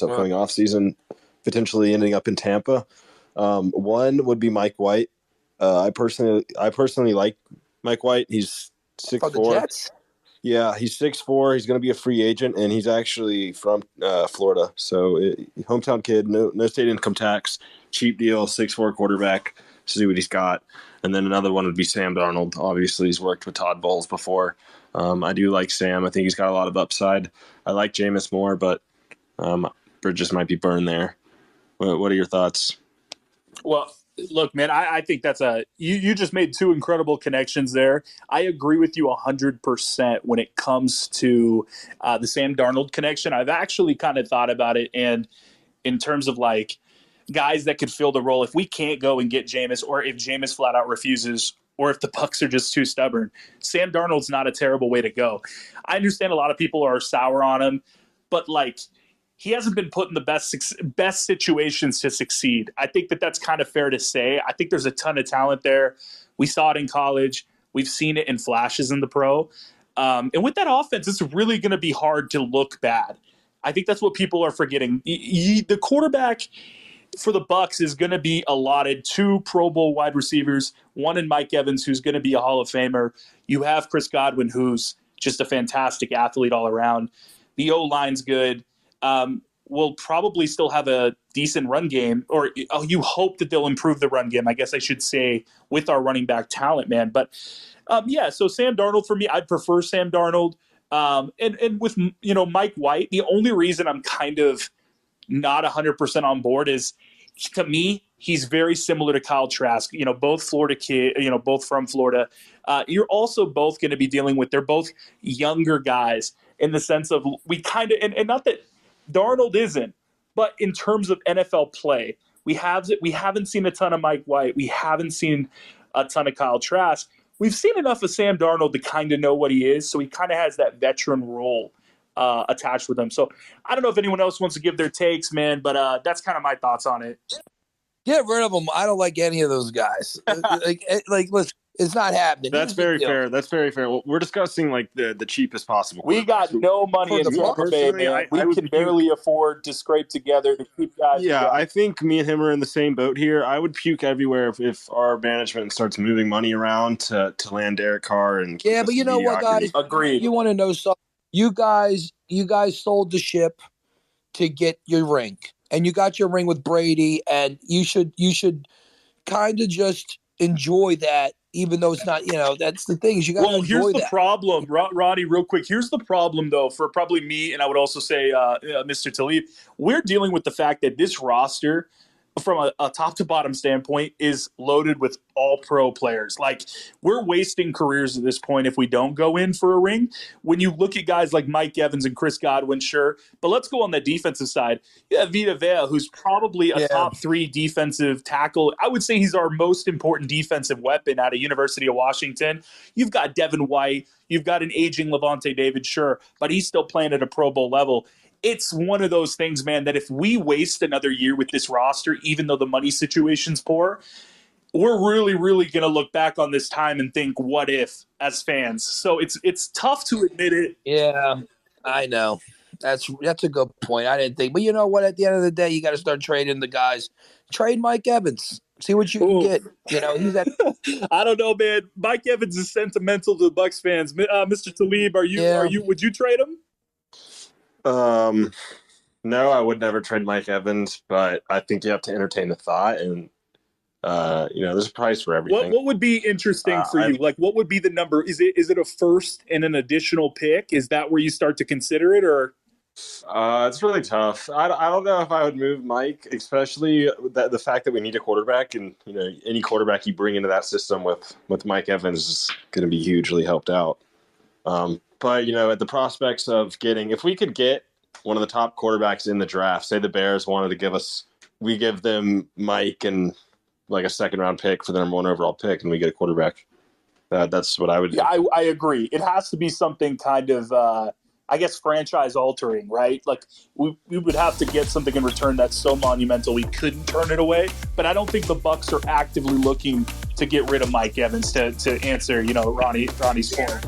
upcoming offseason, potentially ending up in Tampa. One would be Mike White. I personally like Mike White. He's 6'4". For the Jets? Yeah, he's 6'4". He's going to be a free agent, and he's actually from Florida. So, hometown kid, no state income tax, cheap deal, 6'4" quarterback. See what he's got. And then another one would be Sam Darnold. Obviously, he's worked with Todd Bowles before. I do like Sam. I think he's got a lot of upside. I like Jameis more, but bridges might be burned there. What are your thoughts? Well, look, man, I think that's you just made two incredible connections there. I agree with you 100% when it comes to the Sam Darnold connection. I've actually kind of thought about it, and in terms of like guys that could fill the role, if we can't go and get Jameis, or if Jameis flat out refuses, or if the Bucs are just too stubborn, Sam Darnold's not a terrible way to go. I understand a lot of people are sour on him, but like, he hasn't been put in the best situations to succeed. I think that's kind of fair to say. I think there's a ton of talent there. We saw it in college. We've seen it in flashes in the pro. And with that offense, it's really going to be hard to look bad. I think that's what people are forgetting. The quarterback for the Bucs is going to be allotted 2 Pro Bowl wide receivers, one in Mike Evans, who's going to be a Hall of Famer. You have Chris Godwin, who's just a fantastic athlete all around. The O-line's good. We'll probably still have a decent run game, or you hope that they'll improve the run game, I guess I should say, with our running back talent, man. But, so Sam Darnold for me, I'd prefer Sam Darnold. And with, Mike White, the only reason I'm kind of not 100% on board is, to me, he's very similar to Kyle Trask, both Florida kid, both from Florida. You're also both going to be dealing with, they're both younger guys in the sense of we kind of, and not that Darnold isn't, but in terms of NFL play, we haven't seen a ton of Mike White. We haven't seen a ton of Kyle Trask. We've seen enough of Sam Darnold to kind of know what he is, so he kind of has that veteran role attached with him. So I don't know if anyone else wants to give their takes, man, but that's kind of my thoughts on it. Get rid of them. I don't like any of those guys. Listen, it's not happening. That's very fair. That's very fair. Well, we're discussing like the cheapest possible. We got no money in Tampa Bay, man. We can barely afford to scrape together to keep guys. Yeah, together. I think me and him are in the same boat here. I would puke everywhere if our management starts moving money around to land Derek Carr and but you know what, guys? Agreed. You want to know something? You guys sold the ship to get your ring, and you got your ring with Brady, and you should kind of just enjoy that. Even though it's not, that's the thing is you got to enjoy that. Well, here's the problem, Ronnie, real quick. Here's the problem, though, for probably me, and I would also say Mr. Talib. We're dealing with the fact that this roster, from a top-to-bottom standpoint, is loaded with all-pro players. Like, we're wasting careers at this point if we don't go in for a ring. When you look at guys like Mike Evans and Chris Godwin, sure. But let's go on the defensive side. You have Vita Vea, who's probably a top 3 defensive tackle. I would say he's our most important defensive weapon out of University of Washington. You've got Devin White. You've got an aging Levante David, sure. But he's still playing at a Pro Bowl level. It's one of those things, man, that if we waste another year with this roster, even though the money situation's poor, we're really, really going to look back on this time and think, what if, as fans? So it's tough to admit it. Yeah, I know. That's a good point. I didn't think. But you know what? At the end of the day, you got to start trading the guys. Trade Mike Evans. See what you can get. He's at. I don't know, man. Mike Evans is sentimental to the Bucs fans. Mr. Talib, are you? Would you trade him? No, I would never trade Mike Evans, but I think you have to entertain the thought, and there's a price for everything. What would be interesting for you? Like, what would be the number? Is it a first and an additional pick? Is that where you start to consider it, or? It's really tough. I don't know if I would move Mike, especially the fact that we need a quarterback, and any quarterback you bring into that system with Mike Evans is going to be hugely helped out. But, at the prospects of if we could get one of the top quarterbacks in the draft, say the Bears wanted to we give them Mike and like a second-round pick for their number 1 overall pick, and we get a quarterback. That's what I would do. Yeah, I agree. It has to be something kind of, franchise-altering, right? Like, we would have to get something in return that's so monumental we couldn't turn it away. But I don't think the Bucs are actively looking to get rid of Mike Evans to answer, Ronnie's point.